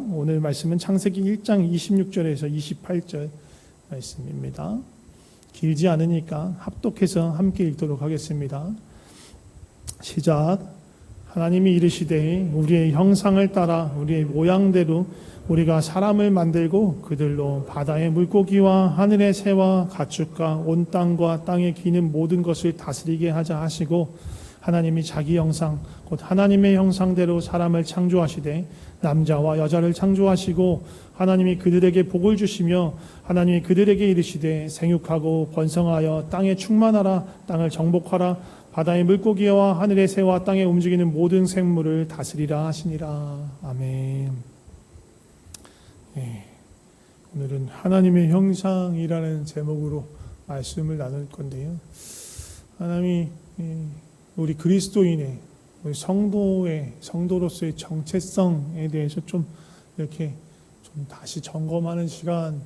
오늘 말씀은 창세기 1장 26절에서 28절 말씀입니다. 길지 않으니까 합독해서 함께 읽도록 하겠습니다. 시작. 하나님이 이르시되 우리의 형상을 따라 우리의 모양대로 우리가 사람을 만들고 그들로 바다의 물고기와 하늘의 새와 가축과 온 땅과 땅에 기는 모든 것을 다스리게 하자 하시고, 하나님이 자기 형상 곧 하나님의 형상대로 사람을 창조하시되 남자와 여자를 창조하시고, 하나님이 그들에게 복을 주시며 하나님이 그들에게 이르시되 생육하고 번성하여 땅에 충만하라. 땅을 정복하라. 바다의 물고기와 하늘의 새와 땅에 움직이는 모든 생물을 다스리라 하시니라. 아멘. 네, 오늘은 하나님의 형상이라는 제목으로 말씀을 나눌 건데요. 하나님이 우리 그리스도인의, 우리 성도로서의 정체성에 대해서 좀 이렇게 좀 다시 점검하는 시간을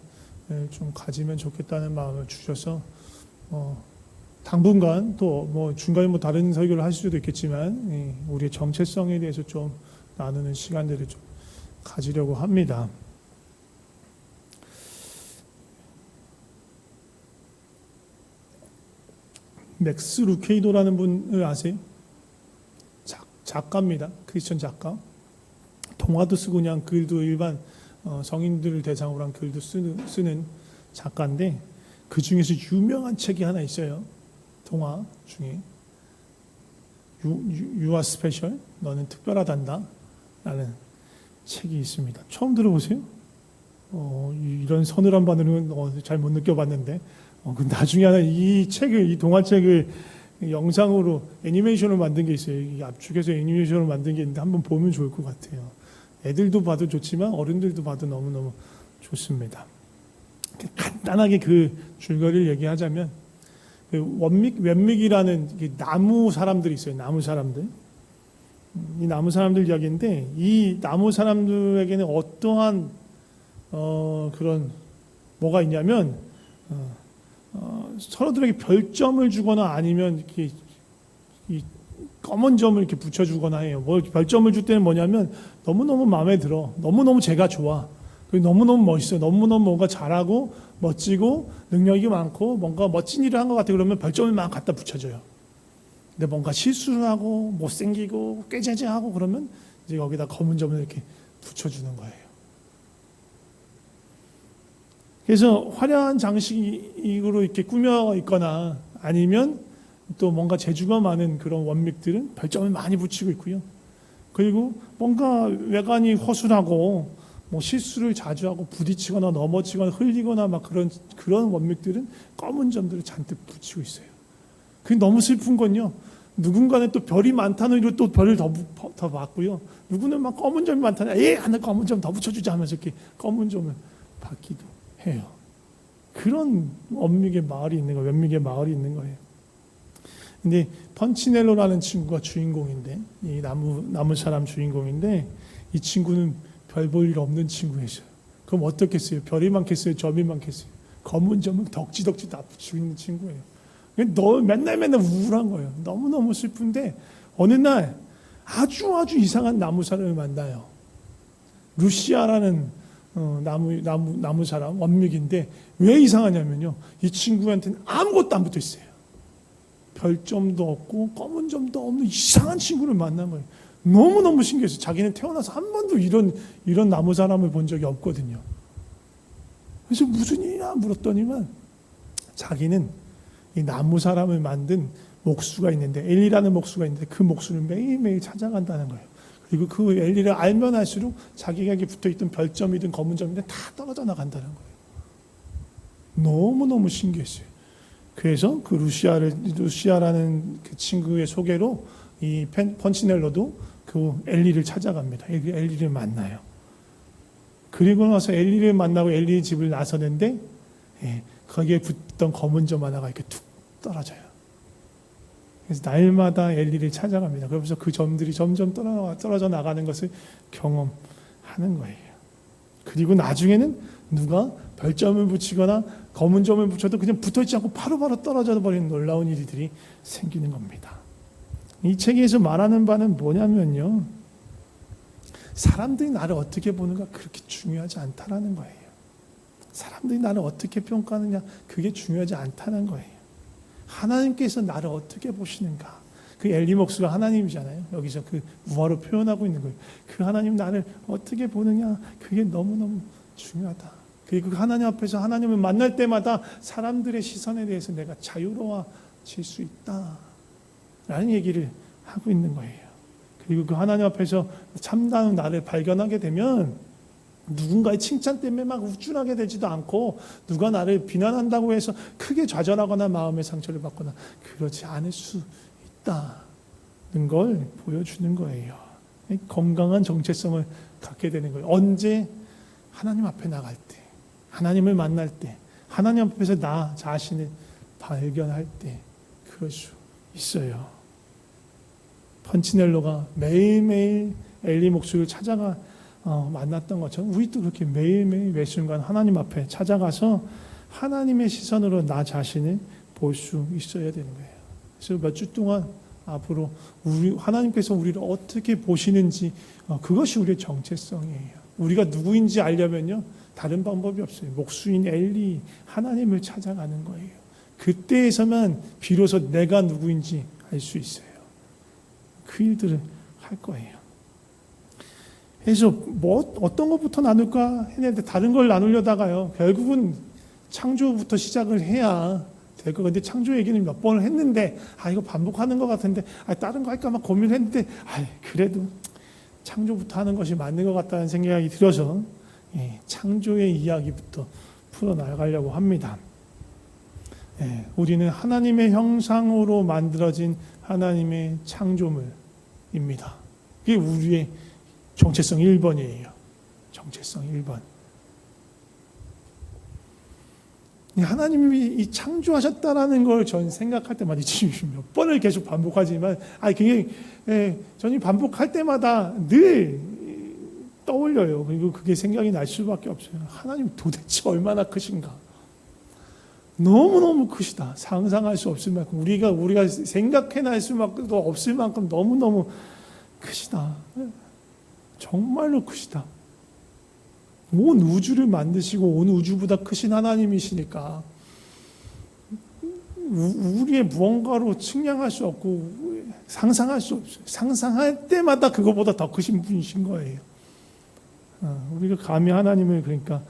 좀 가지면 좋겠다는 마음을 주셔서, 당분간 또 중간에 다른 설교를 하실 수도 있겠지만, 우리의 정체성에 대해서 좀 나누는 시간들을 좀 가지려고 합니다. 맥스 루케이도라는 분을 아세요? 작가입니다. 크리스천 작가. 동화도 쓰고 그냥 글도 일반 성인들을 대상으로 한 글도 쓰는 작가인데, 그 중에서 유명한 책이 하나 있어요. 동화 중에 You are special, 너는 특별하단다 라는 책이 있습니다. 처음 들어보세요? 이런 서늘한 반응은 잘 못 느껴봤는데, 나중에 하나 이 동화책을 영상으로 애니메이션을 만든 게 있어요. 이 압축해서 애니메이션을 만든 게 있는데 한번 보면 좋을 것 같아요. 애들도 봐도 좋지만 어른들도 봐도 너무너무 좋습니다. 간단하게 그 줄거리를 얘기하자면, 웬믹이라는 나무 사람들이 있어요. 나무 사람들. 이 나무 사람들 이야기인데, 이 나무 사람들에게는 어떠한 그런 뭐가 있냐면, 서로들에게 별점을 주거나 아니면 이렇게 이 검은 점을 이렇게 붙여주거나 해요. 별점을 줄 때는 뭐냐면, 너무너무 마음에 들어, 너무너무 제가 좋아, 그리고 너무너무 멋있어, 너무너무 뭔가 잘하고 멋지고 능력이 많고 뭔가 멋진 일을 한 것 같아. 그러면 별점을 막 갖다 붙여줘요. 근데 뭔가 실수를 하고 못생기고 꾀죄죄하고 그러면 이제 여기다 검은 점을 이렇게 붙여주는 거예요. 그래서 화려한 장식으로 이렇게 꾸며 있거나 아니면 또 뭔가 재주가 많은 그런 원믹들은 별점을 많이 붙이고 있고요. 그리고 뭔가 외관이 허술하고 실수를 자주 하고 부딪히거나 넘어지거나 흘리거나 막 그런 원믹들은 검은 점들을 잔뜩 붙이고 있어요. 그게 너무 슬픈 건요, 누군가는 또 별이 많다는 이유로 또 별을 더 받고요, 누구는 막 검은 점이 많다는 하나 검은 점 더 붙여주자 하면서 이렇게 검은 점을 받기도 해요. 그런 웬믹의 마을이 있는 거예요. 근데 펀치넬로라는 친구가 주인공인데, 이 나무 사람 주인공인데, 이 친구는 별 볼 일 없는 친구였어요. 그럼 어떻겠어요? 별이 많겠어요? 점이 많겠어요? 검은 점은 덕지덕지 다 붙이고 있는 친구예요. 맨날 우울한 거예요. 너무너무 슬픈데, 어느 날 아주 이상한 나무 사람을 만나요. 루시아라는 나무 사람, 원믹인데, 왜 이상하냐면요, 이 친구한테는 아무것도 안 붙어 있어요. 별점도 없고 검은 점도 없는 이상한 친구를 만난 거예요. 너무너무 신기했어요. 자기는 태어나서 한 번도 이런 나무 사람을 본 적이 없거든요. 그래서 무슨 일이냐 물었더니만, 자기는 이 나무 사람을 만든 목수가 있는데, 엘리라는 목수가 있는데, 그 목수를 매일매일 찾아간다는 거예요. 그리고 그 엘리를 알면 할수록 자기에게 붙어있던 별점이든 검은 점이든 다 떨어져 나간다는 거예요. 너무너무 신기했어요. 그래서 그 루시아라는 그 친구의 소개로 이 펀치넬로도 그 엘리를 찾아갑니다. 엘리를 만나요. 그리고 나서 엘리를 만나고 엘리의 집을 나서는데, 거기에 붙던 검은 점 하나가 이렇게 툭 떨어져요. 그래서 날마다 엘리를 찾아갑니다. 그러면서 그 점들이 점점 떨어져 나가는 것을 경험하는 거예요. 그리고 나중에는 누가 별점을 붙이거나 검은 점을 붙여도 그냥 붙어있지 않고 바로바로 떨어져 버리는 놀라운 일들이 생기는 겁니다. 이 책에서 말하는 바는 뭐냐면요, 사람들이 나를 어떻게 보는가 그렇게 중요하지 않다라는 거예요. 사람들이 나를 어떻게 평가하느냐 그게 중요하지 않다는 거예요. 하나님께서 나를 어떻게 보시는가. 그 엘리 목수가 하나님이잖아요. 여기서 그 무화로 표현하고 있는 거예요. 그 하나님 나를 어떻게 보느냐 그게 너무너무 중요하다. 그리고 그 하나님 앞에서 하나님을 만날 때마다 사람들의 시선에 대해서 내가 자유로워질 수 있다 라는 얘기를 하고 있는 거예요. 그리고 그 하나님 앞에서 참다운 나를 발견하게 되면 누군가의 칭찬 때문에 막 우쭐하게 되지도 않고 누가 나를 비난한다고 해서 크게 좌절하거나 마음의 상처를 받거나 그러지 않을 수 있다는 걸 보여주는 거예요. 건강한 정체성을 갖게 되는 거예요. 언제? 하나님 앞에 나갈 때, 하나님을 만날 때, 하나님 앞에서 나 자신을 발견할 때 그럴 수 있어요. 펀치넬로가 매일매일 엘리 목수를 찾아가 만났던 것처럼 우리도 그렇게 매일매일 매 순간 하나님 앞에 찾아가서 하나님의 시선으로 나 자신을 볼 수 있어야 되는 거예요. 그래서 몇 주 동안 앞으로 하나님께서 우리를 어떻게 보시는지 그것이 우리의 정체성이에요. 우리가 누구인지 알려면요 다른 방법이 없어요. 목수인 엘리 하나님을 찾아가는 거예요. 그때에서만 비로소 내가 누구인지 알 수 있어요. 그 일들을 할 거예요. 그래서 어떤 것부터 나눌까 했는데 다른 걸 나누려다가요 결국은 창조부터 시작을 해야 될 거. 근데 창조 얘기는 몇 번을 했는데 이거 반복하는 것 같은데 다른 거 할까 막 고민했는데 그래도 창조부터 하는 것이 맞는 것 같다는 생각이 들어서 창조의 이야기부터 풀어나가려고 합니다. 우리는 하나님의 형상으로 만들어진 하나님의 창조물입니다. 그게 우리의 정체성 1번이에요. 정체성 1번. 하나님이 이 창조하셨다라는 걸 전 생각할 때마다 지금 몇 번을 계속 반복하지만 그게 저는 반복할 때마다 늘 떠올려요. 그리고 그게 생각이 날 수밖에 없어요. 하나님 도대체 얼마나 크신가. 너무너무 크시다. 상상할 수 없을 만큼 우리가 생각해낼 수도 없을 만큼 너무너무 크시다. 정말로 크시다. 온 우주를 만드시고 온 우주보다 크신 하나님이시니까 우리의 무언가로 측량할 수 없고 상상할 수 없어요. 상상할 때마다 그거보다 더 크신 분이신 거예요. 우리가 감히 하나님을 그러니까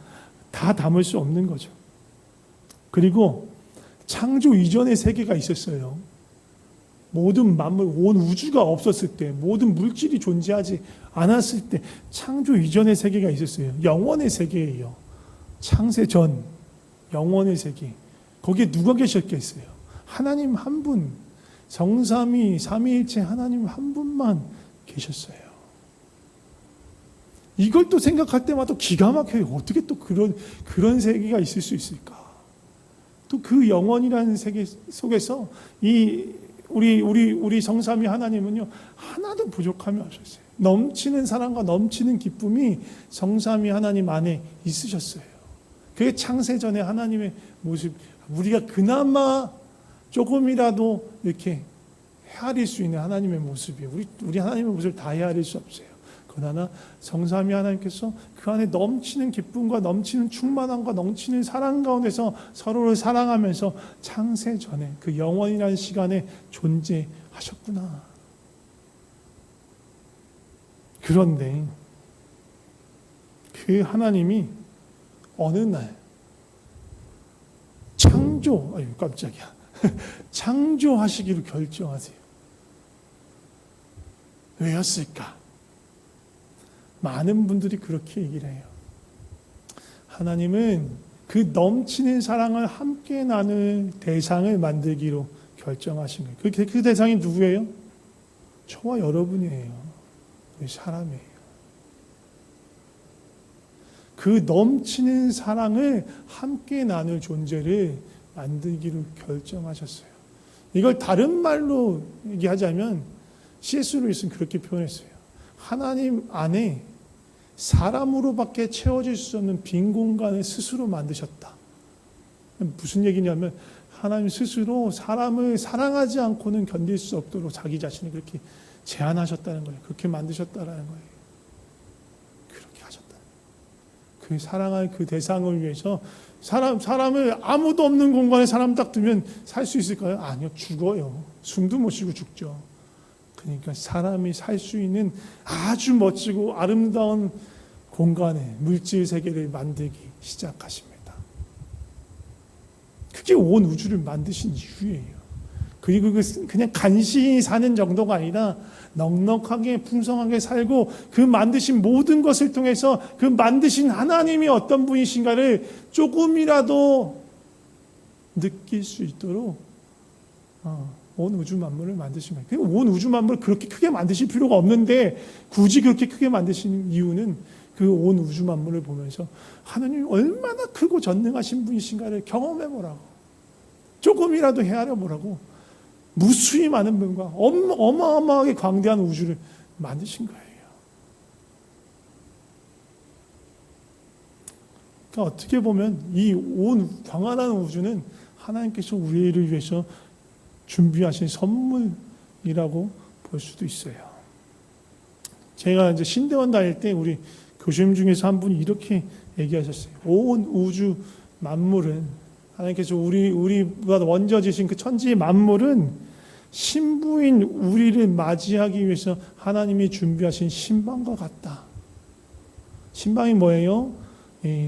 다 담을 수 없는 거죠. 그리고 창조 이전의 세계가 있었어요. 모든 만물, 온 우주가 없었을 때, 모든 물질이 존재하지 않았을 때 창조 이전의 세계가 있었어요. 영원의 세계예요. 창세 전 영원의 세계. 거기에 누가 계셨겠어요? 하나님 한 분, 성삼위, 삼위일체 하나님 한 분만 계셨어요. 이걸 또 생각할 때마다 기가 막혀요. 어떻게 또 그런 세계가 있을 수 있을까? 또 그 영원이라는 세계 속에서 우리 성삼위 하나님은요 하나도 부족함이 없었어요. 넘치는 사랑과 넘치는 기쁨이 성삼위 하나님 안에 있으셨어요. 그게 창세전의 하나님의 모습. 우리가 그나마 조금이라도 이렇게 헤아릴 수 있는 하나님의 모습이에요. 우리 하나님의 모습을 다 헤아릴 수 없어요. 그러나 성삼위 하나님께서 그 안에 넘치는 기쁨과 넘치는 충만함과 넘치는 사랑 가운데서 서로를 사랑하면서 창세 전에 그 영원이라는 시간에 존재하셨구나. 그런데 그 하나님이 어느 날 창조하시기로 결정하세요. 왜였을까? 많은 분들이 그렇게 얘기를 해요. 하나님은 그 넘치는 사랑을 함께 나눌 대상을 만들기로 결정하신 거예요. 그 대상이 누구예요? 저와 여러분이에요. 우리 사람이에요. 그 넘치는 사랑을 함께 나눌 존재를 만들기로 결정하셨어요. 이걸 다른 말로 얘기하자면 C.S. 루이스는 그렇게 표현했어요. 하나님 안에 사람으로밖에 채워질 수 없는 빈 공간을 스스로 만드셨다. 무슨 얘기냐면 하나님 스스로 사람을 사랑하지 않고는 견딜 수 없도록 자기 자신을 그렇게 제한하셨다는 거예요. 그렇게 만드셨다는 거예요. 그 사랑할 그 대상을 위해서 사람을 아무도 없는 공간에 사람 딱 두면 살 수 있을까요? 아니요, 죽어요. 숨도 못 쉬고 죽죠. 그러니까 사람이 살 수 있는 아주 멋지고 아름다운 공간에 물질 세계를 만들기 시작하십니다. 그게 온 우주를 만드신 이유예요. 그리고 그냥 간신히 사는 정도가 아니라 넉넉하게 풍성하게 살고 그 만드신 모든 것을 통해서 그 만드신 하나님이 어떤 분이신가를 조금이라도 느낄 수 있도록 온 우주 만물을 만드신 거예요. 온 우주 만물을 그렇게 크게 만드실 필요가 없는데 굳이 그렇게 크게 만드신 이유는 그 온 우주 만물을 보면서 하나님이 얼마나 크고 전능하신 분이신가를 경험해 보라고, 조금이라도 헤아려 보라고 무수히 많은 분과 어마어마하게 광대한 우주를 만드신 거예요. 그러니까 어떻게 보면 이 온 광활한 우주는 하나님께서 우리를 위해서 준비하신 선물이라고 볼 수도 있어요. 제가 이제 신대원 다닐 때 우리 교수님 중에서 한 분이 이렇게 얘기하셨어요. 온 우주 만물은 하나님께서 우리보다 먼저 지신 그 천지의 만물은 신부인 우리를 맞이하기 위해서 하나님이 준비하신 신방과 같다. 신방이 뭐예요?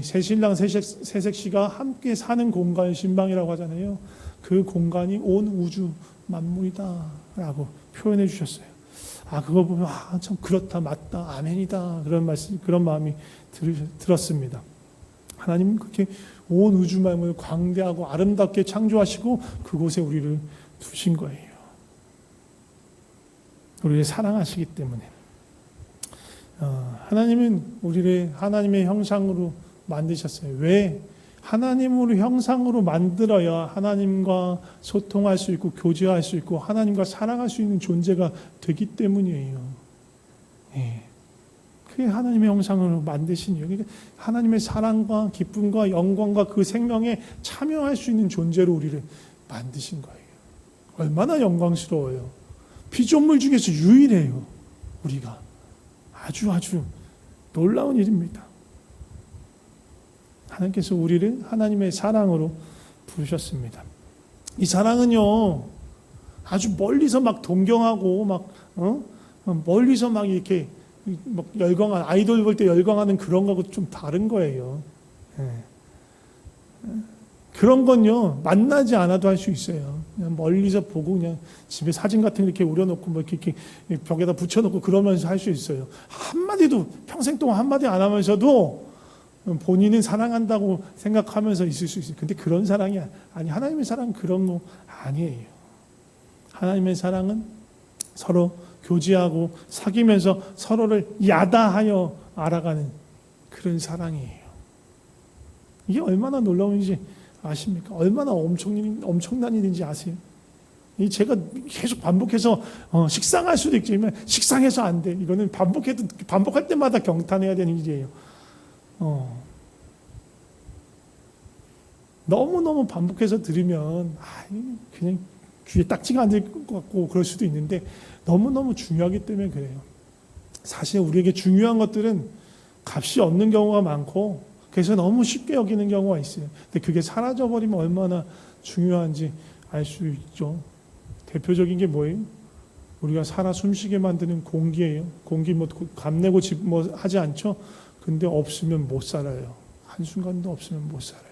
새신랑 새색시가 함께 사는 공간을 신방이라고 하잖아요. 그 공간이 온 우주 만물이다 라고 표현해 주셨어요. 그거 보면 참 그렇다, 맞다, 아멘이다, 그런 마음이 들었습니다. 하나님은 그렇게 온 우주 만물을 광대하고 아름답게 창조하시고 그곳에 우리를 두신 거예요. 우리를 사랑하시기 때문에. 하나님은 우리를 하나님의 형상으로 만드셨어요. 왜? 하나님으로 형상으로 만들어야 하나님과 소통할 수 있고 교제할 수 있고 하나님과 사랑할 수 있는 존재가 되기 때문이에요. 그게 하나님의 형상으로 만드신 이유. 그러니까 하나님의 사랑과 기쁨과 영광과 그 생명에 참여할 수 있는 존재로 우리를 만드신 거예요. 얼마나 영광스러워요. 피조물 중에서 유일해요. 우리가 아주 놀라운 일입니다. 하나님께서 우리를 하나님의 사랑으로 부르셨습니다. 이 사랑은요, 아주 멀리서 막 동경하고 멀리서 막 이렇게 막 열광한, 아이돌 볼 때 열광하는 그런 거하고 좀 다른 거예요. 그런 건요, 만나지 않아도 할 수 있어요. 그냥 멀리서 보고 그냥 집에 사진 같은 거 이렇게 우려놓고 뭐 이렇게 벽에다 붙여놓고 그러면서 할 수 있어요. 한마디도, 평생 동안 한마디 안 하면서도 본인은 사랑한다고 생각하면서 있을 수 있어요. 근데 그런 사랑이 아니, 하나님의 사랑은 그런 거 아니에요. 하나님의 사랑은 서로 교제하고 사귀면서 서로를 야다하여 알아가는 그런 사랑이에요. 이게 얼마나 놀라운지 아십니까? 얼마나 엄청난 일인지 아세요? 제가 계속 반복해서 식상할 수도 있지만 식상해서 안 돼. 이거는 반복할 때마다 경탄해야 되는 일이에요. 너무너무 반복해서 들으면 그냥 귀에 딱지가 안 될 것 같고 그럴 수도 있는데 너무너무 중요하기 때문에 그래요. 사실 우리에게 중요한 것들은 값이 없는 경우가 많고 그래서 너무 쉽게 여기는 경우가 있어요. 근데 그게 사라져버리면 얼마나 중요한지 알 수 있죠. 대표적인 게 뭐예요? 우리가 살아 숨쉬게 만드는 공기예요. 공기 감내고 하지 않죠? 근데 없으면 못 살아요. 한순간도 없으면 못 살아요.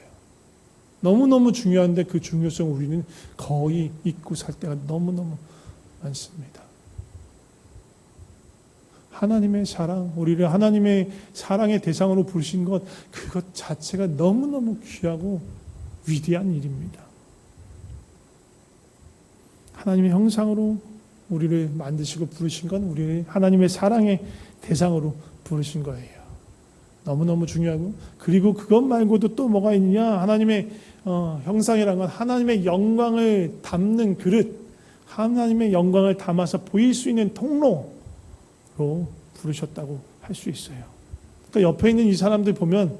너무너무 중요한데 그 중요성 우리는 거의 잊고 살 때가 너무너무 많습니다. 하나님의 사랑, 우리를 하나님의 사랑의 대상으로 부르신 것, 그것 자체가 너무너무 귀하고 위대한 일입니다. 하나님의 형상으로 우리를 만드시고 부르신 건 우리를 하나님의 사랑의 대상으로 부르신 거예요. 너무너무 중요하고, 그리고 그것 말고도 또 뭐가 있느냐? 하나님의 형상이라는 건 하나님의 영광을 담는 그릇, 하나님의 영광을 담아서 보일 수 있는 통로로 부르셨다고 할 수 있어요. 그러니까 옆에 있는 이 사람들 보면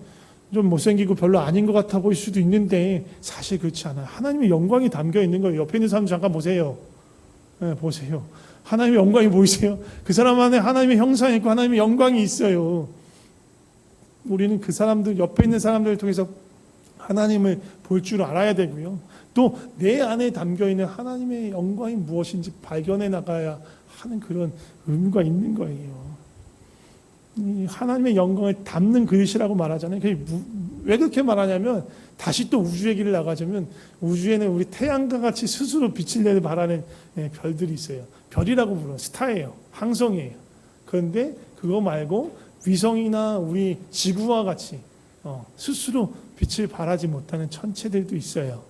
좀 못생기고 별로 아닌 것 같아 보일 수도 있는데 사실 그렇지 않아요. 하나님의 영광이 담겨 있는 거예요. 옆에 있는 사람 잠깐 보세요. 보세요. 하나님의 영광이 보이세요? 그 사람 안에 하나님의 형상이 있고 하나님의 영광이 있어요. 우리는 그 사람들, 옆에 있는 사람들을 통해서 하나님을 볼 줄 알아야 되고요. 또 내 안에 담겨 있는 하나님의 영광이 무엇인지 발견해 나가야 하는 그런 의무가 있는 거예요. 이 하나님의 영광을 담는 그릇이라고 말하잖아요. 왜 그렇게 말하냐면, 다시 또 우주의 길을 나가자면 우주에는 우리 태양과 같이 스스로 빛을 내는 바라는 별들이 있어요. 별이라고 부르는 스타예요. 항성이에요. 그런데 그거 말고 위성이나 우리 지구와 같이 스스로 빛을 발하지 못하는 천체들도 있어요.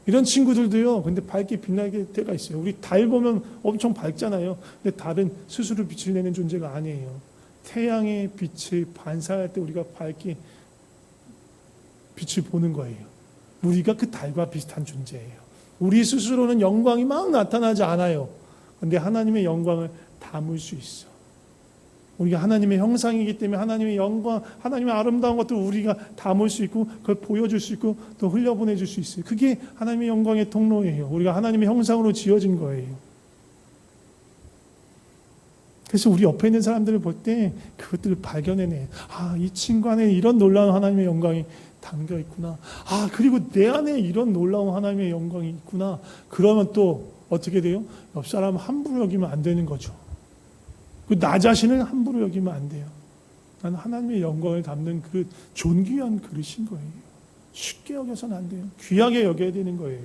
이런 친구들도요, 근데 밝게 빛나게 때가 있어요. 우리 달 보면 엄청 밝잖아요. 근데 달은 스스로 빛을 내는 존재가 아니에요. 태양의 빛을 반사할 때 우리가 밝게 빛을 보는 거예요. 우리가 그 달과 비슷한 존재예요. 우리 스스로는 영광이 막 나타나지 않아요. 근데 하나님의 영광을 담을 수 있어. 우리가 하나님의 형상이기 때문에 하나님의 영광, 하나님의 아름다운 것들을 우리가 담을 수 있고 그걸 보여줄 수 있고 또 흘려보내줄 수 있어요. 그게 하나님의 영광의 통로예요. 우리가 하나님의 형상으로 지어진 거예요. 그래서 우리 옆에 있는 사람들을 볼 때 그것들을 발견해내. 아, 이 친구 안에 이런 놀라운 하나님의 영광이 담겨 있구나. 아, 그리고 내 안에 이런 놀라운 하나님의 영광이 있구나. 그러면 또 어떻게 돼요? 옆 사람 함부로 여기면 안 되는 거죠. 나 자신을 함부로 여기면 안 돼요. 나는 하나님의 영광을 담는 그 존귀한 그릇인 거예요. 쉽게 여겨서는 안 돼요. 귀하게 여겨야 되는 거예요.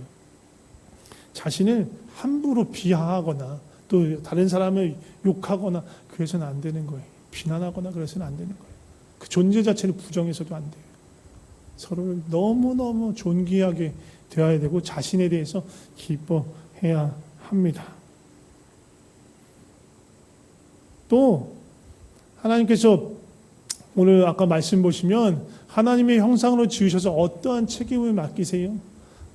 자신을 함부로 비하하거나 또 다른 사람을 욕하거나 그래서는 안 되는 거예요. 비난하거나 그래서는 안 되는 거예요. 그 존재 자체를 부정해서도 안 돼요. 서로를 너무너무 존귀하게 대해야 되고 자신에 대해서 기뻐해야 합니다. 또 하나님께서 오늘 아까 말씀 보시면 하나님의 형상으로 지으셔서 어떠한 책임을 맡기세요?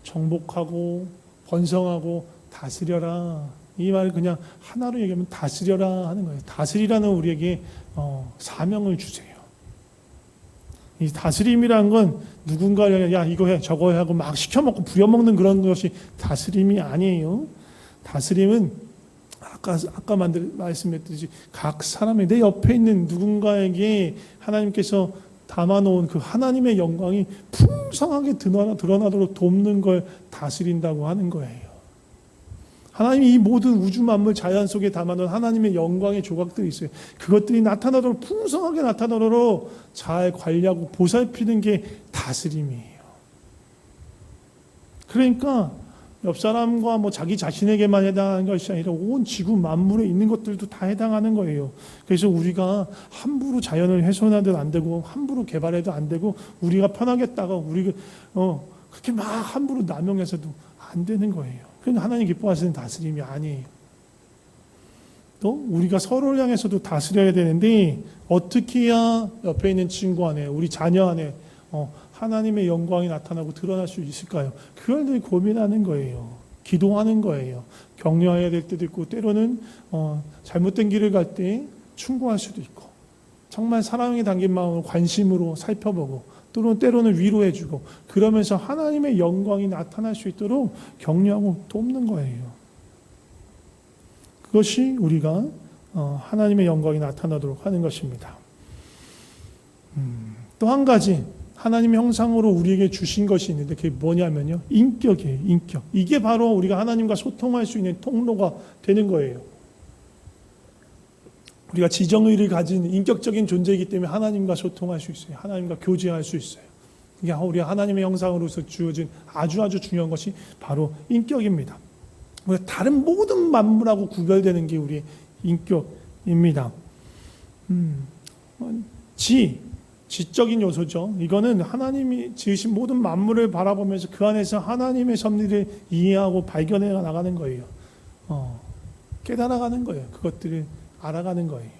정복하고 번성하고 다스려라. 이 말을 그냥 하나로 얘기하면 다스려라 하는 거예요. 다스리라는 우리에게 사명을 주세요. 이 다스림이라는 건 누군가 야 이거 해 저거 해 하고 막 시켜먹고 부려먹는 그런 것이 다스림이 아니에요. 다스림은 아까 말씀했듯이 각 사람의 내 옆에 있는 누군가에게 하나님께서 담아놓은 그 하나님의 영광이 풍성하게 드러나도록 돕는 걸 다스린다고 하는 거예요. 하나님이 이 모든 우주 만물 자연 속에 담아놓은 하나님의 영광의 조각들이 있어요. 그것들이 나타나도록 풍성하게 나타나도록 잘 관리하고 보살피는 게 다스림이에요. 그러니까 옆 사람과 뭐 자기 자신에게만 해당하는 것이 아니라 온 지구 만물에 있는 것들도 다 해당하는 거예요. 그래서 우리가 함부로 자연을 훼손해도 안 되고 함부로 개발해도 안 되고 우리가 편하겠다가 우리가 그렇게 막 함부로 남용해서도 안 되는 거예요. 그건 하나님 기뻐하시는 다스림이 아니에요. 또 우리가 서로를 향해서도 다스려야 되는데 어떻게 해야 옆에 있는 친구 안에 우리 자녀 안에 하나님의 영광이 나타나고 드러날 수 있을까요? 그걸 늘 고민하는 거예요. 기도하는 거예요. 격려해야 될 때도 있고 때로는 잘못된 길을 갈 때 충고할 수도 있고 정말 사랑에 담긴 마음으로 관심으로 살펴보고 때로는 위로해주고 그러면서 하나님의 영광이 나타날 수 있도록 격려하고 돕는 거예요. 그것이 우리가 하나님의 영광이 나타나도록 하는 것입니다. 또 한 가지 하나님의 형상으로 우리에게 주신 것이 있는데 그게 뭐냐면요. 인격이에요. 인격. 이게 바로 우리가 하나님과 소통할 수 있는 통로가 되는 거예요. 우리가 지정의를 가진 인격적인 존재이기 때문에 하나님과 소통할 수 있어요. 하나님과 교제할 수 있어요. 이게 우리가 하나님의 형상으로서 주어진 아주 중요한 것이 바로 인격입니다. 우리가 다른 모든 만물하고 구별되는 게 우리의 인격입니다. 지적인 요소죠. 이거는 하나님이 지으신 모든 만물을 바라보면서 그 안에서 하나님의 섭리를 이해하고 발견해 나가는 거예요. 깨달아가는 거예요. 그것들을 알아가는 거예요.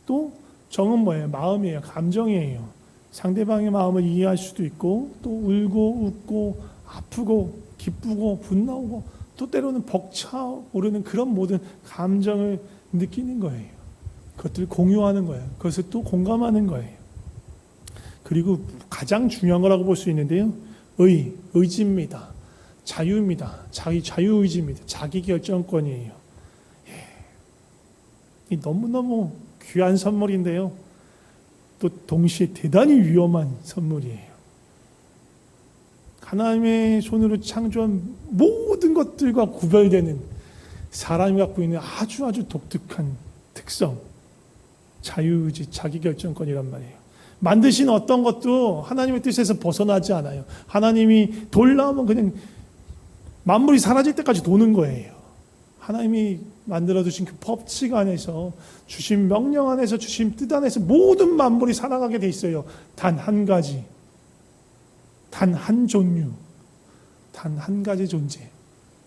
또 정은 뭐예요? 마음이에요. 감정이에요. 상대방의 마음을 이해할 수도 있고 또 울고 웃고 아프고 기쁘고 분노하고 또 때로는 벅차오르는 그런 모든 감정을 느끼는 거예요. 그것들을 공유하는 거예요. 그것을 또 공감하는 거예요. 그리고 가장 중요한 거라고 볼 수 있는데요. 의지입니다. 자유입니다. 자유의지입니다. 자기 결정권이에요. 이 너무너무 귀한 선물인데요. 또 동시에 대단히 위험한 선물이에요. 하나님의 손으로 창조한 모든 것들과 구별되는 사람이 갖고 있는 아주 독특한 특성, 자유의지, 자기결정권이란 말이에요. 만드신 어떤 것도 하나님의 뜻에서 벗어나지 않아요. 하나님이 돌라면 그냥 만물이 사라질 때까지 도는 거예요. 하나님이 만들어주신 그 법칙 안에서, 주신 명령 안에서, 주신 뜻 안에서 모든 만물이 살아가게 돼 있어요. 단 한 가지, 단 한 종류, 단 한 가지 존재,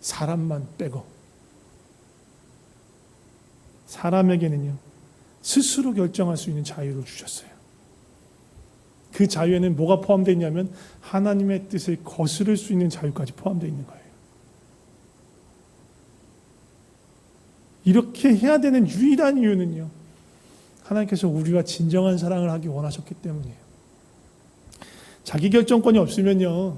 사람만 빼고. 사람에게는요, 스스로 결정할 수 있는 자유를 주셨어요. 그 자유에는 뭐가 포함되어 있냐면 하나님의 뜻을 거스를 수 있는 자유까지 포함되어 있는 거예요. 이렇게 해야 되는 유일한 이유는요, 하나님께서 우리가 진정한 사랑을 하기 원하셨기 때문이에요. 자기 결정권이 없으면요,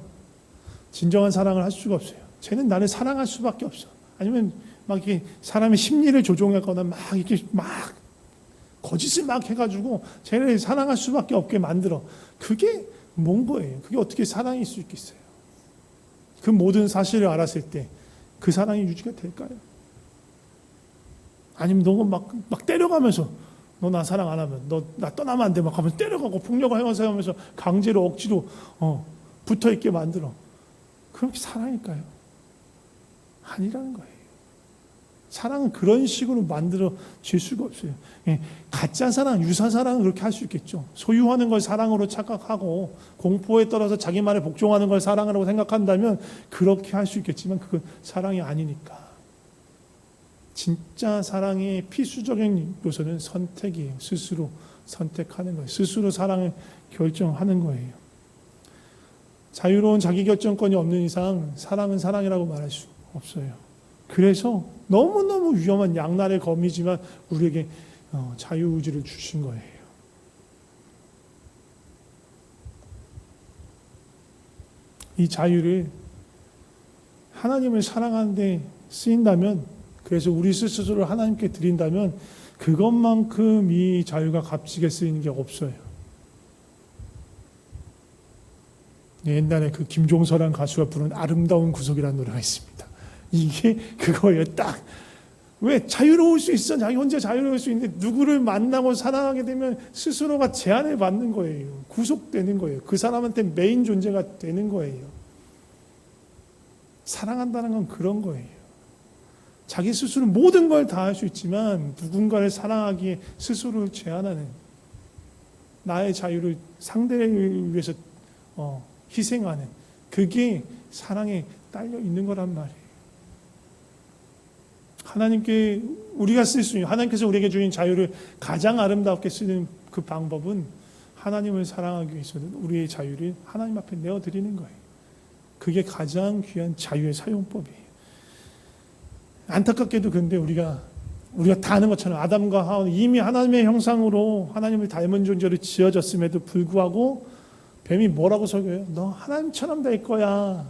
진정한 사랑을 할 수가 없어요. 쟤는 나를 사랑할 수밖에 없어. 아니면 막 이렇게 사람의 심리를 조종하거나 막 이렇게 막 거짓을 막 해가지고 쟤를 사랑할 수밖에 없게 만들어. 그게 뭔 거예요? 그게 어떻게 사랑일 수 있겠어요? 그 모든 사실을 알았을 때 그 사랑이 유지가 될까요? 아니면 너가 막 때려가면서 너 나 사랑 안 하면 너 나 떠나면 안 돼 막 하면서 때려가고 폭력을 행사하면서 강제로 억지로 붙어 있게 만들어. 그렇게 사랑일까요? 아니라는 거예요. 사랑은 그런 식으로 만들어질 수가 없어요. 가짜 사랑, 유사 사랑은 그렇게 할 수 있겠죠. 소유하는 걸 사랑으로 착각하고 공포에 떨어서 자기만을 복종하는 걸 사랑이라고 생각한다면 그렇게 할 수 있겠지만 그건 사랑이 아니니까. 진짜 사랑의 필수적인 요소는 선택이에요. 스스로 선택하는 거예요. 스스로 사랑을 결정하는 거예요. 자유로운 자기결정권이 없는 이상 사랑은 사랑이라고 말할 수 없어요. 그래서 너무너무 위험한 양날의 검이지만 우리에게 자유의지를 주신 거예요. 이 자유를 하나님을 사랑하는 데 쓰인다면, 그래서 우리 스스로를 하나님께 드린다면 그것만큼 이 자유가 값지게 쓰이는 게 없어요. 옛날에 그 김종서라는 가수가 부른 아름다운 구속이라는 노래가 있습니다. 이게 그거예요. 딱. 왜? 자유로울 수 있어. 자기 혼자 자유로울 수 있는데 누구를 만나고 사랑하게 되면 스스로가 제한을 받는 거예요. 구속되는 거예요. 그 사람한테 메인 존재가 되는 거예요. 사랑한다는 건 그런 거예요. 자기 스스로 모든 걸 다 할 수 있지만 누군가를 사랑하기에 스스로를 제한하는, 나의 자유를 상대를 위해서 희생하는, 그게 사랑에 딸려 있는 거란 말이에요. 하나님께 우리가 쓸 수 있는, 하나님께서 우리에게 주신 자유를 가장 아름답게 쓰는 그 방법은 하나님을 사랑하기 위해서는 우리의 자유를 하나님 앞에 내어드리는 거예요. 그게 가장 귀한 자유의 사용법이에요. 안타깝게도 근데 우리가 다 아는 것처럼 아담과 하와는 이미 하나님의 형상으로 하나님을 닮은 존재로 지어졌음에도 불구하고 뱀이 뭐라고 속여요? 너 하나님처럼 될 거야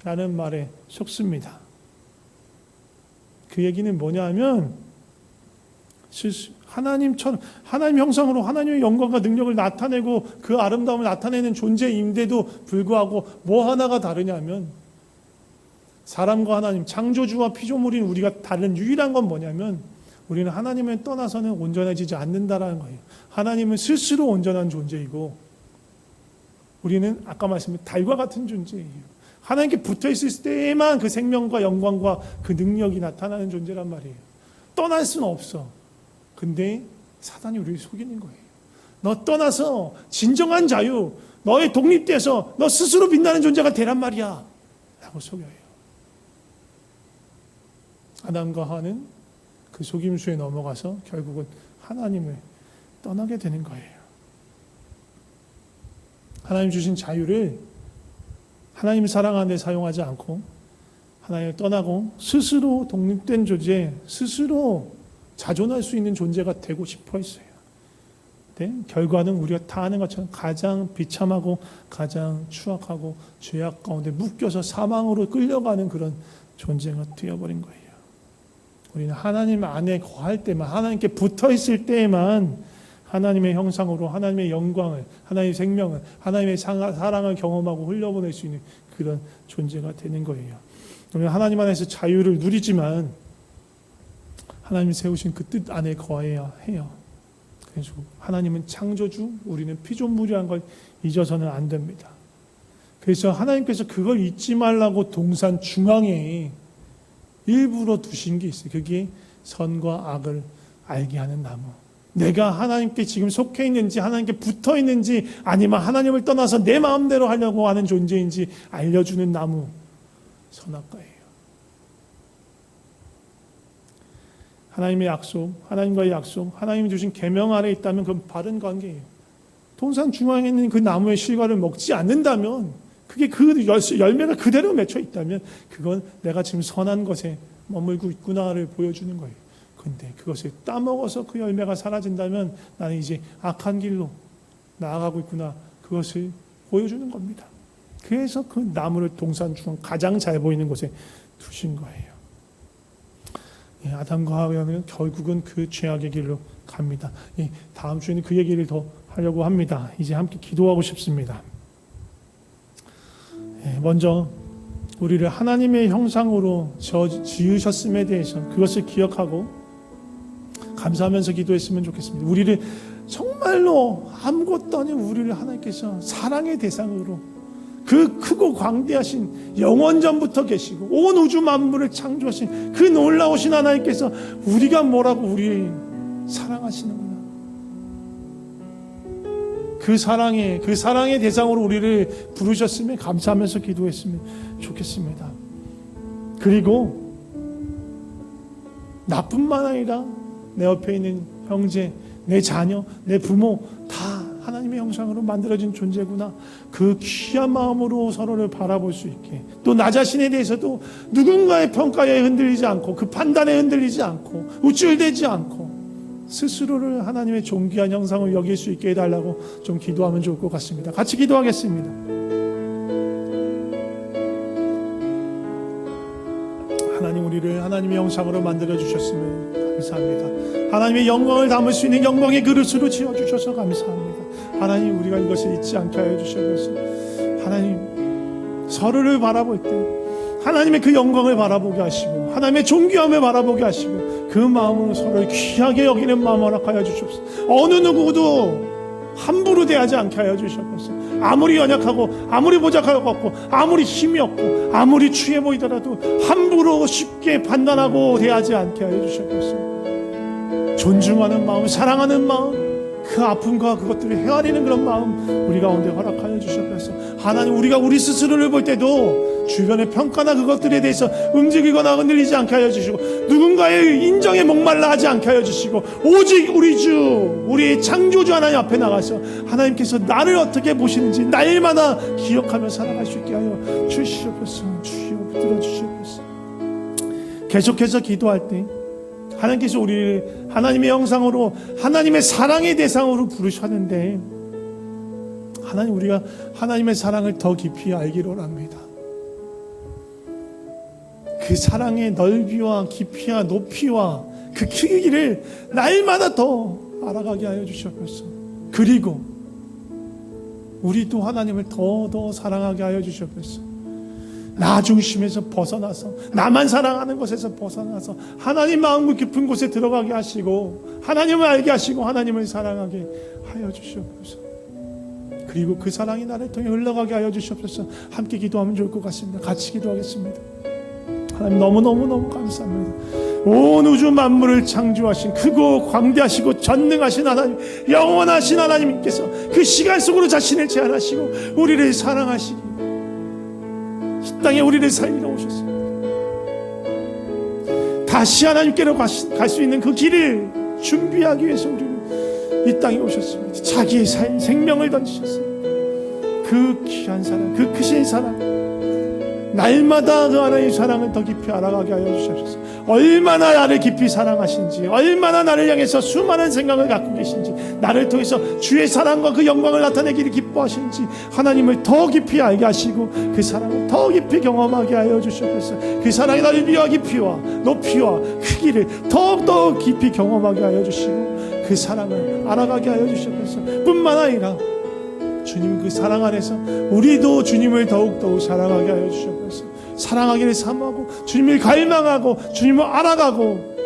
라는 말에 속습니다. 그 얘기는 뭐냐 하면 하나님처럼, 하나님 형상으로 하나님의 영광과 능력을 나타내고 그 아름다움을 나타내는 존재임에도 불구하고 뭐 하나가 다르냐면, 사람과 하나님, 창조주와 피조물인 우리가 다른 유일한 건 뭐냐면 우리는 하나님을 떠나서는 온전해지지 않는다라는 거예요. 하나님은 스스로 온전한 존재이고 우리는 아까 말씀드린 달과 같은 존재예요. 하나님께 붙어있을 때에만 그 생명과 영광과 그 능력이 나타나는 존재란 말이에요. 떠날 수는 없어. 근데 사단이 우리를 속이는 거예요. 너 떠나서 진정한 자유, 너의 독립돼서 너 스스로 빛나는 존재가 되란 말이야 라고 속여요. 아담과 하와는 그 속임수에 넘어가서 결국은 하나님을 떠나게 되는 거예요. 하나님 주신 자유를 하나님을 사랑하는 데 사용하지 않고 하나님을 떠나고 스스로 독립된 존재, 스스로 자존할 수 있는 존재가 되고 싶어 했어요. 네? 결과는 우리가 다 아는 것처럼 가장 비참하고 가장 추악하고 죄악 가운데 묶여서 사망으로 끌려가는 그런 존재가 되어버린 거예요. 우리는 하나님 안에 거할 때만, 하나님께 붙어 있을 때에만 하나님의 형상으로 하나님의 영광을, 하나님의 생명을, 하나님의 사랑을 경험하고 흘려보낼 수 있는 그런 존재가 되는 거예요. 그러면 하나님 안에서 자유를 누리지만 하나님이 세우신 그 뜻 안에 거해야 해요. 그래서 하나님은 창조주, 우리는 피조물이라는 걸 잊어서는 안 됩니다. 그래서 하나님께서 그걸 잊지 말라고 동산 중앙에 일부러 두신 게 있어요. 그게 선과 악을 알게 하는 나무. 내가 하나님께 지금 속해 있는지, 하나님께 붙어 있는지, 아니면 하나님을 떠나서 내 마음대로 하려고 하는 존재인지 알려주는 나무, 선악과예요. 하나님의 약속, 하나님과의 약속, 하나님이 주신 계명 아래 있다면 그건 바른 관계예요. 동산 중앙에 있는 그 나무의 실과를 먹지 않는다면, 그게 그 열매가 그대로 맺혀 있다면 그건 내가 지금 선한 것에 머물고 있구나를 보여주는 거예요. 근데 그것을 따먹어서 그 열매가 사라진다면 나는 이제 악한 길로 나아가고 있구나, 그것을 보여주는 겁니다. 그래서 그 나무를 동산 중앙 가장 잘 보이는 곳에 두신 거예요. 아담과 하와는 결국은 그 죄악의 길로 갑니다. 다음 주에는 그 얘기를 더 하려고 합니다. 이제 함께 기도하고 싶습니다. 먼저 우리를 하나님의 형상으로 지으셨음에 대해서 그것을 기억하고 감사하면서 기도했으면 좋겠습니다. 우리를 정말로 아무것도 아닌 우리를 하나님께서 사랑의 대상으로, 그 크고 광대하신 영원전부터 계시고 온 우주 만물을 창조하신 그 놀라우신 하나님께서 우리가 뭐라고 우리를 사랑하시는구나, 그 사랑의 대상으로 우리를 부르셨음에 감사하면서 기도했으면 좋겠습니다. 그리고 나뿐만 아니라 내 옆에 있는 형제, 내 자녀, 내 부모 다 하나님의 형상으로 만들어진 존재구나, 그 귀한 마음으로 서로를 바라볼 수 있게, 또 나 자신에 대해서도 누군가의 평가에 흔들리지 않고 그 판단에 흔들리지 않고 우쭐대지 않고 스스로를 하나님의 존귀한 형상을 여길 수 있게 해달라고 좀 기도하면 좋을 것 같습니다. 같이 기도하겠습니다. 하나님, 우리를 하나님의 형상으로 만들어 주셨으면 감사합니다. 하나님의 영광을 담을 수 있는 영광의 그릇으로 지어주셔서 감사합니다. 하나님, 우리가 이것을 잊지 않게 하여 주셔서 하나님, 서로를 바라볼 때 하나님의 그 영광을 바라보게 하시고 하나님의 존귀함을 바라보게 하시고 그 마음으로 서로를 귀하게 여기는 마음 허락하여 주시옵소서. 어느 누구도 함부로 대하지 않게 하여 주시옵소서. 아무리 연약하고 아무리 보잘하고 없고 아무리 힘이 없고 아무리 취해 보이더라도 함부로 쉽게 판단하고 대하지 않게 하여 주시옵소서. 존중하는 마음, 사랑하는 마음, 그 아픔과 그것들을 헤아리는 그런 마음 우리 가운데 허락하여 주시옵소서. 하나님, 우리가 우리 스스로를 볼 때도 주변의 평가나 그것들에 대해서 움직이거나 흔들리지 않게 하여 주시고 누군가의 인정에 목말라 하지 않게 하여 주시고 오직 우리 주, 우리 창조주 하나님 앞에 나가서 하나님께서 나를 어떻게 보시는지 날마다 기억하며 살아갈 수 있게 하여 주시옵소서. 주여 붙들어 주시옵소서. 계속해서 기도할 때 하나님께서 우리를 하나님의 형상으로 하나님의 사랑의 대상으로 부르셨는데 하나님, 우리가 하나님의 사랑을 더 깊이 알기를 원합니다. 그 사랑의 넓이와 깊이와 높이와 그 크기를 날마다 더 알아가게 하여 주시옵소서. 그리고 우리도 하나님을 더 사랑하게 하여 주시옵소서. 나 중심에서 벗어나서 나만 사랑하는 것에서 벗어나서 하나님 마음 깊은 곳에 들어가게 하시고 하나님을 알게 하시고 하나님을 사랑하게 하여 주시옵소서. 그리고 그 사랑이 나를 통해 흘러가게 하여 주시옵소서. 함께 기도하면 좋을 것 같습니다. 같이 기도하겠습니다. 하나님, 너무너무 감사합니다. 온 우주 만물을 창조하신 크고 광대하시고 전능하신 하나님, 영원하신 하나님께서 그 시간 속으로 자신을 제한하시고 우리를 사랑하시기 이 땅에 우리를 살리러 오셨습니다. 다시 하나님께로 갈 수 있는 그 길을 준비하기 위해서 우리는 이 땅에 오셨습니다. 자기의 생명을 던지셨습니다. 그 귀한 사랑, 그 크신 사랑, 날마다 그 하나님의 사랑을 더 깊이 알아가게 하여 주시옵소서. 얼마나 나를 깊이 사랑하신지, 얼마나 나를 향해서 수많은 생각을 갖고 계신지, 나를 통해서 주의 사랑과 그 영광을 나타내기를 기뻐하시는지 하나님을 더 깊이 알게 하시고 그 사랑을 더 깊이 경험하게 하여 주시옵소서. 그 사랑의 넓이와 깊이와 높이와 크기를 더욱더 깊이 경험하게 하여 주시고 그 사랑을 알아가게 하여 주시옵소서. 뿐만 아니라 주님 그 사랑 안에서 우리도 주님을 더욱더욱 사랑하게 하여 주시옵소서. 사랑하기를 사모하고 주님을 갈망하고 주님을 알아가고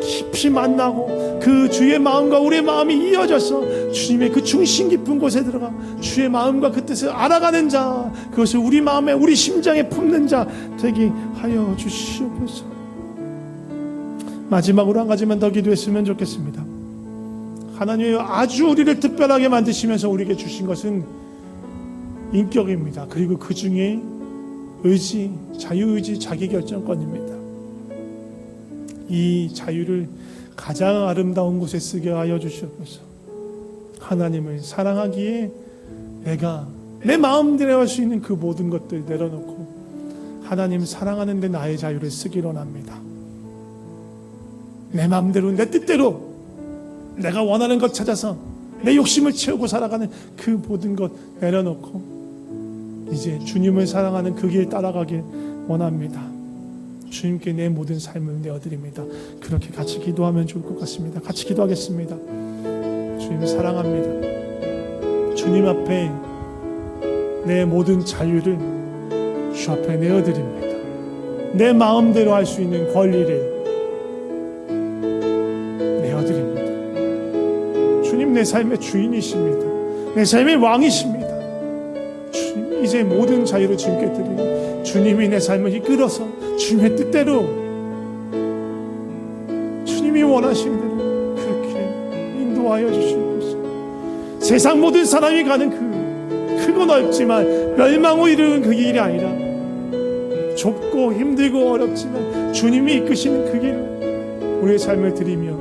깊이 만나고 그 주의 마음과 우리의 마음이 이어져서 주님의 그 중심 깊은 곳에 들어가 주의 마음과 그 뜻을 알아가는 자, 그것을 우리 마음에 우리 심장에 품는 자 되게 하여 주시옵소서. 마지막으로 한 가지만 더 기도했으면 좋겠습니다. 하나님이 아주 우리를 특별하게 만드시면서 우리에게 주신 것은 인격입니다. 그리고 그 중에 의지, 자유의지, 자기결정권입니다. 이 자유를 가장 아름다운 곳에 쓰게 하여 주시옵소서. 하나님을 사랑하기에 내가 내 마음대로 할 수 있는 그 모든 것들 내려놓고 하나님 사랑하는 데 나의 자유를 쓰기로 합니다. 내 마음대로 내 뜻대로 내가 원하는 것 찾아서 내 욕심을 채우고 살아가는 그 모든 것 내려놓고 이제 주님을 사랑하는 그 길 따라가길 원합니다. 주님께 내 모든 삶을 내어드립니다. 그렇게 같이 기도하면 좋을 것 같습니다. 같이 기도하겠습니다. 주님 사랑합니다. 주님 앞에 내 모든 자유를 주 앞에 내어드립니다. 내 마음대로 할 수 있는 권리를 내어드립니다. 주님 내 삶의 주인이십니다. 내 삶의 왕이십니다. 주님 이제 모든 자유를 주님께 드리고 주님이 내 삶을 이끌어서 주님의 뜻대로 주님이 원하시는 대로 그렇게 인도하여 주시옵소서. 세상 모든 사람이 가는 그 크고 넓지만 멸망으로 이르는 그 길이 아니라 좁고 힘들고 어렵지만 주님이 이끄시는 그 길을 우리의 삶을 드리며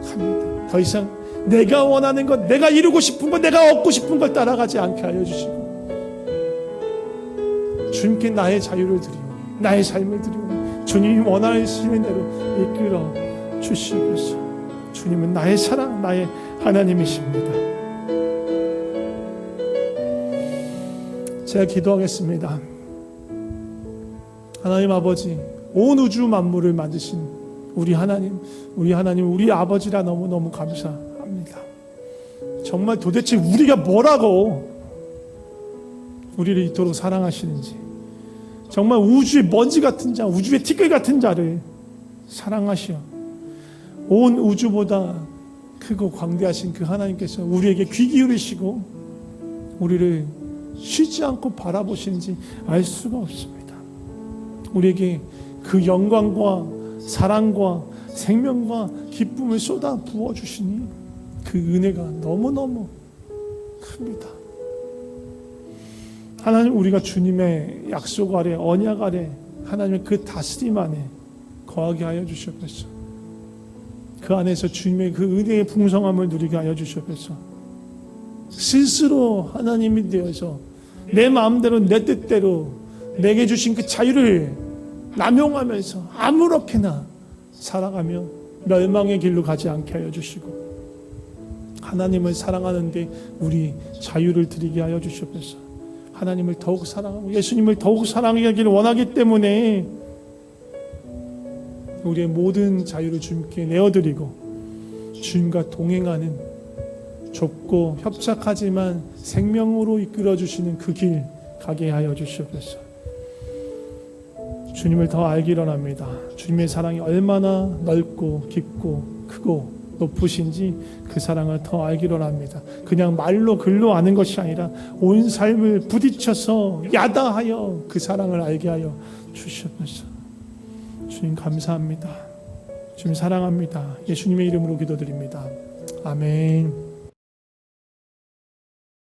갑니다. 더 이상 내가 원하는 것, 내가 이루고 싶은 것, 내가 얻고 싶은 걸 따라가지 않게 하여 주시고 주님께 나의 자유를 드리고 나의 삶을 드리고 주님이 원하시는 대로 이끌어 주시옵소서. 주님은 나의 사랑, 나의 하나님이십니다. 제가 기도하겠습니다. 하나님 아버지, 온 우주 만물을 만드신 우리 하나님, 우리 아버지라 너무너무 감사합니다. 정말 도대체 우리가 뭐라고 우리를 이토록 사랑하시는지, 정말 우주의 먼지 같은 자, 우주의 티끌 같은 자를 사랑하시어 온 우주보다 크고 광대하신 그 하나님께서 우리에게 귀 기울이시고 우리를 쉬지 않고 바라보시는지 알 수가 없습니다. 우리에게 그 영광과 사랑과 생명과 기쁨을 쏟아 부어주시니 그 은혜가 너무너무 큽니다. 하나님, 우리가 주님의 약속 아래, 언약 아래, 하나님의 그 다스림 안에 거하게 하여 주시옵소서. 그 안에서 주님의 그 은혜의 풍성함을 누리게 하여 주시옵소서. 스스로 하나님이 되어서 내 마음대로 내 뜻대로 내게 주신 그 자유를 남용하면서 아무렇게나 살아가며 멸망의 길로 가지 않게 하여 주시고 하나님을 사랑하는데 우리 자유를 드리게 하여 주시옵소서. 하나님을 더욱 사랑하고 예수님을 더욱 사랑하기를 원하기 때문에 우리의 모든 자유를 주님께 내어드리고 주님과 동행하는 좁고 협착하지만 생명으로 이끌어주시는 그 길 가게 하여 주시옵소서. 주님을 더 알기를 합니다. 주님의 사랑이 얼마나 넓고 깊고 크고 높으신지 그 사랑을 더 알기를 합니다. 그냥 말로 글로 아는 것이 아니라 온 삶을 부딪혀서 야다하여 그 사랑을 알게 하여 주시옵소서. 주님 감사합니다. 주님 사랑합니다. 예수님의 이름으로 기도드립니다. 아멘.